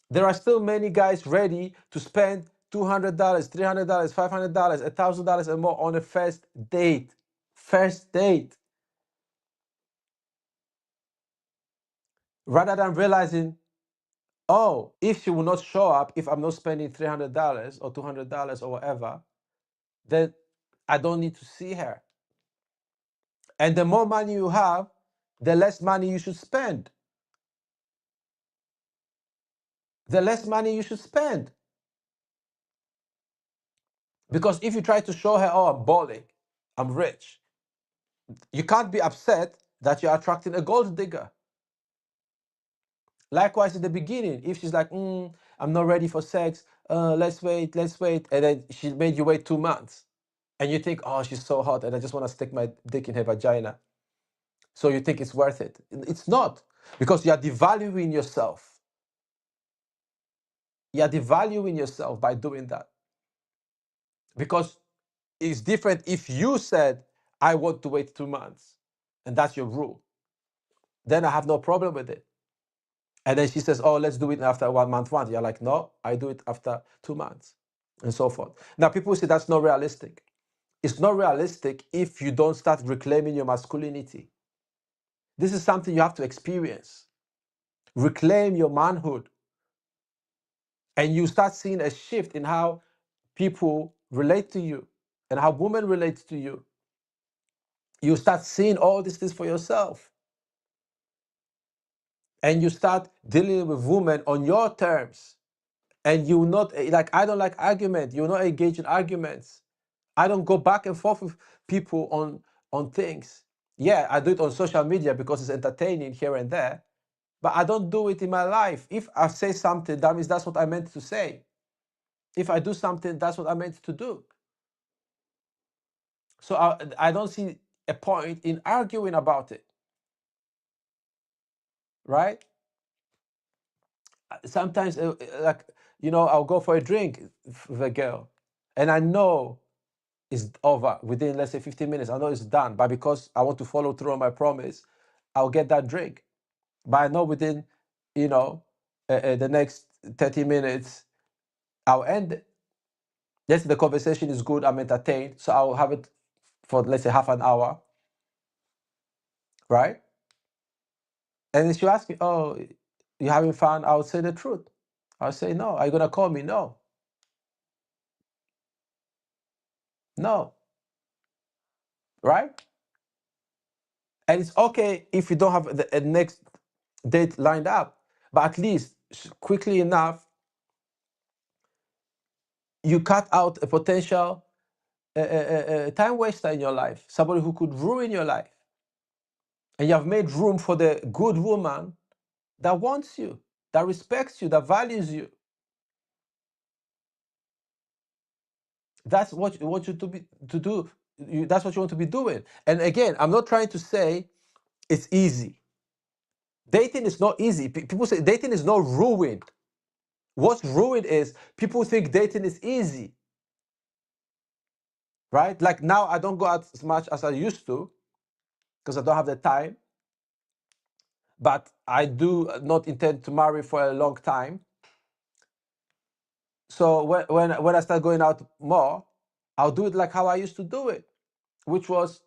There are still many guys ready to spend $200, $300, $500, $1,000 and more on a first date. First date. Rather than realizing, oh, if she will not show up, if I'm not spending $300 or $200 or whatever, then I don't need to see her. And the more money you have, the less money you should spend. The less money you should spend. Because if you try to show her, oh, I'm balling, I'm rich, you can't be upset that you're attracting a gold digger. Likewise, in the beginning, if she's like, I'm not ready for sex, let's wait, and then she made you wait 2 months, and you think, oh, she's so hot, and I just want to stick my dick in her vagina. So you think it's worth it. It's not, because you are devaluing yourself. You are devaluing yourself by doing that. Because it's different if you said, I want to wait 2 months, and that's your rule. Then I have no problem with it. And then she says, oh, let's do it after 1 month once. You're like, no, I do it after 2 months, and so forth. Now, people say that's not realistic. It's not realistic if you don't start reclaiming your masculinity. This is something you have to experience. Reclaim your manhood. And you start seeing a shift in how people relate to you and how women relate to you. You start seeing all these things for yourself. And you start dealing with women on your terms. And you not, like, I don't like argument. You not engage in arguments. I don't go back and forth with people on things. Yeah, I do it on social media because it's entertaining here and there, but I don't do it in my life. If I say something, that means that's what I meant to say. If I do something, that's what I meant to do. So I don't see a point in arguing about it, right? Sometimes, like, I'll go for a drink with a girl, and I know it's over within, let's say, 15 minutes. I know it's done, but because I want to follow through on my promise, I'll get that drink. But I know within, the next 30 minutes, I'll end it. Yes, the conversation is good, I'm entertained, so I'll have it for, let's say, half an hour, right? And then she'll ask me, oh, you having fun? I would say the truth. I'll say, no. Are you going to call me? No. No. Right? And it's okay if you don't have the next date lined up, but at least quickly enough, you cut out a potential time waster in your life, somebody who could ruin your life. And you have made room for the good woman that wants you, that respects you, that values you. That's what you want you to do. That's what you want to be doing. And again, I'm not trying to say it's easy. Dating is not easy. People say dating is not ruined. What's ruined is people think dating is easy. Right? Like now, I don't go out as much as I used to because I don't have the time. But I do not intend to marry for a long time. So when I start going out more, I'll do it like how I used to do it, which was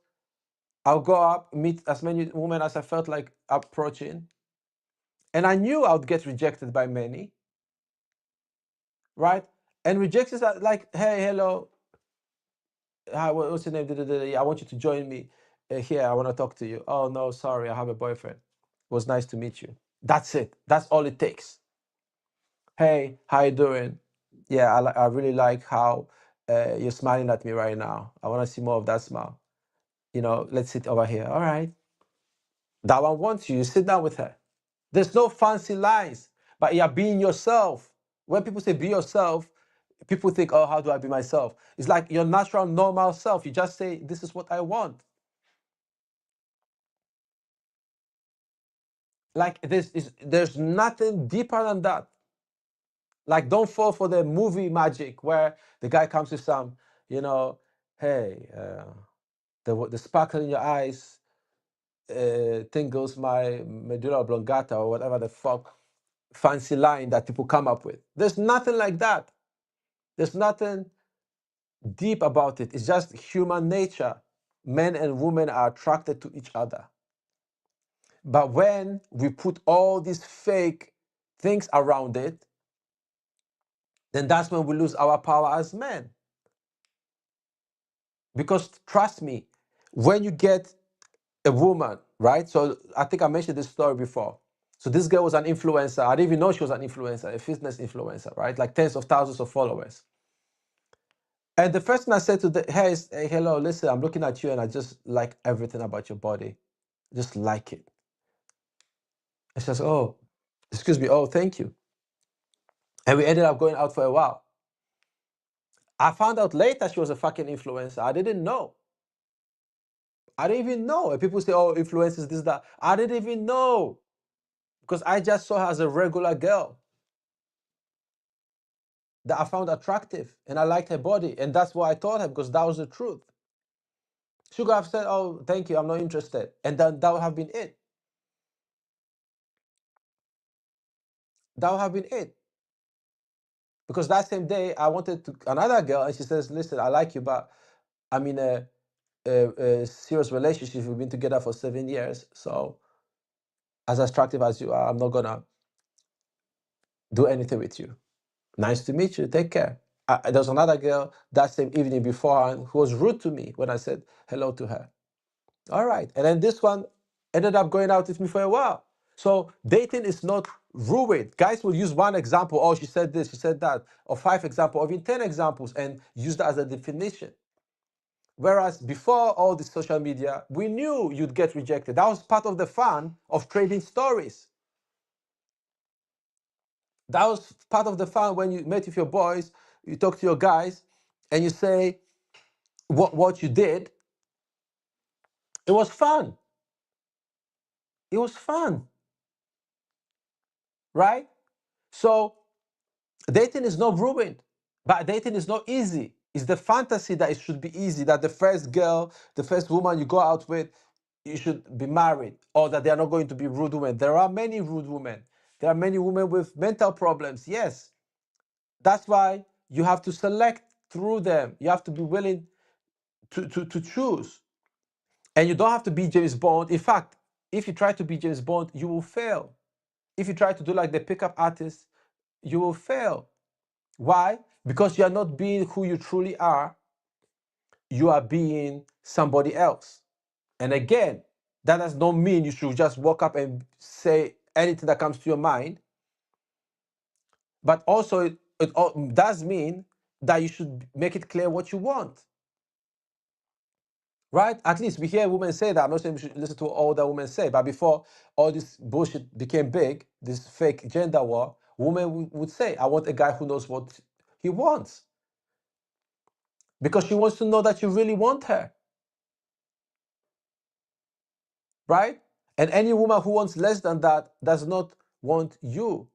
I'll go up, meet as many women as I felt like approaching. And I knew I would get rejected by many, right? And rejections are like, hey, hello, hi, what's your name? I want you to join me here. I want to talk to you. Oh, no, sorry, I have a boyfriend. It was nice to meet you. That's it. That's all it takes. Hey, how you doing? Yeah, I really like how you're smiling at me right now. I want to see more of that smile. Let's sit over here. All right. That one wants you. You sit down with her. There's no fancy lines, but you're being yourself. When people say be yourself, people think, oh, how do I be myself? It's like your natural, normal self. You just say, this is what I want. Like there's nothing deeper than that. Like don't fall for the movie magic where the guy comes with some, hey, the sparkle in your eyes tingles my medulla oblongata or whatever the fuck fancy line that people come up with. There's nothing like that. There's nothing deep about it. It's just human nature. Men and women are attracted to each other. But when we put all these fake things around it, then that's when we lose our power as men. Because trust me, when you get a woman, right? So I think I mentioned this story before. So this girl was an influencer. I didn't even know she was an influencer, a fitness influencer, right? Like tens of thousands of followers. And the first thing I said to her is, hey, hello, listen, I'm looking at you and I just like everything about your body. Just like it. And she says, oh, excuse me, oh, thank you. And we ended up going out for a while. I found out later she was a fucking influencer. I didn't know. I didn't even know. And people say, oh, influencers, this, that. I didn't even know. Because I just saw her as a regular girl that I found attractive. And I liked her body. And that's what I told her because that was the truth. She could have said, oh, thank you, I'm not interested. And then that would have been it. That would have been it. Because that same day, I wanted to another girl, and she says, listen, I like you, but I'm in a serious relationship. We've been together for 7 years. So as attractive as you are, I'm not gonna do anything with you. Nice to meet you. Take care. There was another girl that same evening beforehand who was rude to me when I said hello to her. All right. And then this one ended up going out with me for a while. So dating is not ruined. Guys will use one example. Oh, she said this, she said that, or 5 examples, or even 10 examples, and use that as a definition. Whereas before all this social media, we knew you'd get rejected. That was part of the fun of trading stories. That was part of the fun when you met with your boys, you talk to your guys, and you say what you did. It was fun. It was fun, right? So dating is not ruined, but dating is not easy. It's the fantasy that it should be easy, that the first girl, the first woman you go out with, you should be married, or that they are not going to be rude women. There are many rude women. There are many women with mental problems. Yes. That's why you have to select through them. You have to be willing to choose. And you don't have to be James Bond. In fact, if you try to be James Bond, you will fail. If you try to do like the pickup artist, you will fail. Why? Because you are not being who you truly are. You are being somebody else. And again, that does not mean you should just walk up and say anything that comes to your mind. But also, it does mean that you should make it clear what you want. Right? At least we hear women say that. I'm not saying we should listen to all that women say, but before all this bullshit became big, this fake gender war, women would say, I want a guy who knows what he wants. Because she wants to know that you really want her. Right? And any woman who wants less than that does not want you.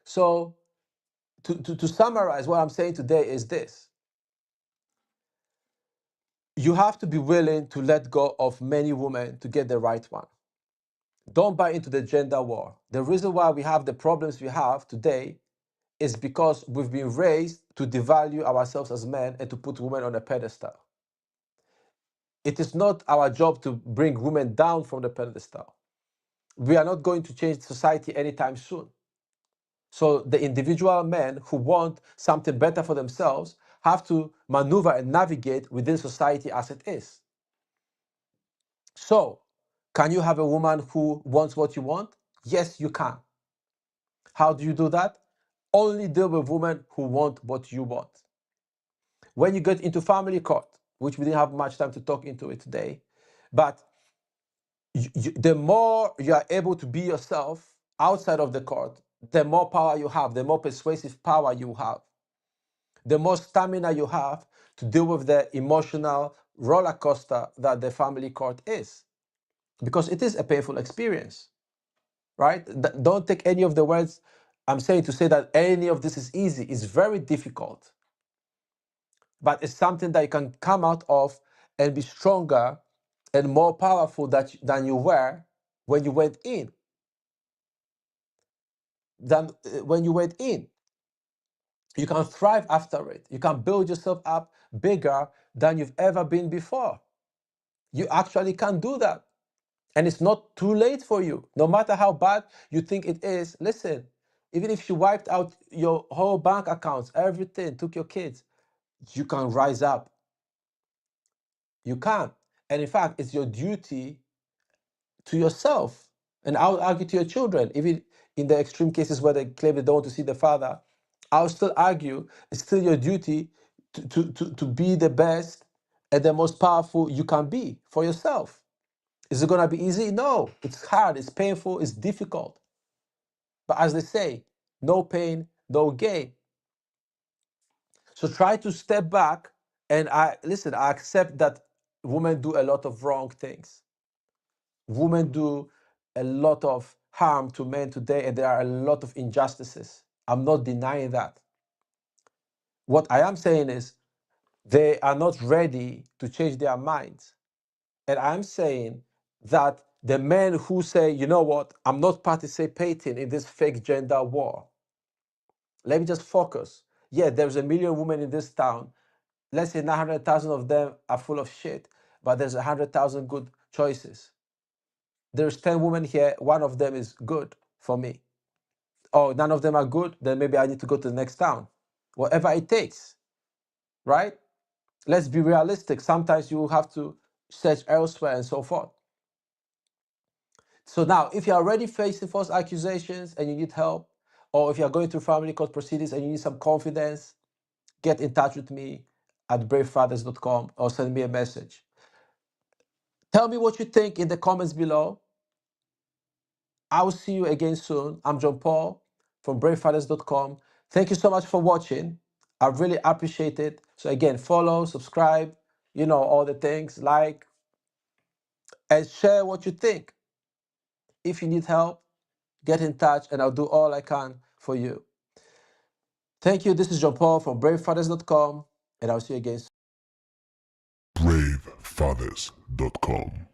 So, to summarize, what I'm saying today is this. You have to be willing to let go of many women to get the right one. Don't buy into the gender war. The reason why we have the problems we have today is because we've been raised to devalue ourselves as men and to put women on a pedestal. It is not our job to bring women down from the pedestal. We are not going to change society anytime soon. So the individual men who want something better for themselves have to maneuver and navigate within society as it is. So, can you have a woman who wants what you want? Yes, you can. How do you do that? Only deal with women who want what you want. When you get into family court, which we didn't have much time to talk into it today, but the more you are able to be yourself outside of the court, the more power you have, the more persuasive power you have, the more stamina you have to deal with the emotional roller coaster that the family court is. Because it is a painful experience, right? Don't take any of the words I'm saying to say that any of this is easy. It's very difficult. But it's something that you can come out of and be stronger and more powerful than you were when you went in. Than when you went in. You can thrive after it. You can build yourself up bigger than you've ever been before. You actually can do that. And it's not too late for you. No matter how bad you think it is, listen, even if she wiped out your whole bank accounts, everything, took your kids, you can rise up. You can. And in fact, it's your duty to yourself. And I would argue to your children, even in the extreme cases where they claim they don't want to see the father, I would still argue it's still your duty to be the best and the most powerful you can be for yourself. Is it going to be easy? No. It's hard, it's painful, it's difficult. But as they say, no pain, no gain. So try to step back and I accept that women do a lot of wrong things. Women do a lot of harm to men today, and there are a lot of injustices. I'm not denying that. What I am saying is they are not ready to change their minds. And I'm saying that the men who say, you know what, I'm not participating in this fake gender war. Let me just focus. Yeah, there's 1 million women in this town. Let's say 900,000 of them are full of shit, but there's 100,000 good choices. There's 10 women here, one of them is good for me. Oh, none of them are good, then maybe I need to go to the next town. Whatever it takes, right? Let's be realistic. Sometimes you have to search elsewhere and so forth. So now, if you're already facing false accusations and you need help, or if you're going through family court proceedings and you need some confidence, get in touch with me at bravefathers.com or send me a message. Tell me what you think in the comments below. I will see you again soon. I'm John Paul from bravefathers.com. Thank you so much for watching. I really appreciate it. So again, follow, subscribe, you know, all the things, like, and share what you think. If you need help, get in touch and I'll do all I can for you. Thank you. This is John Paul from bravefathers.com and I'll see you again soon. BraveFathers.com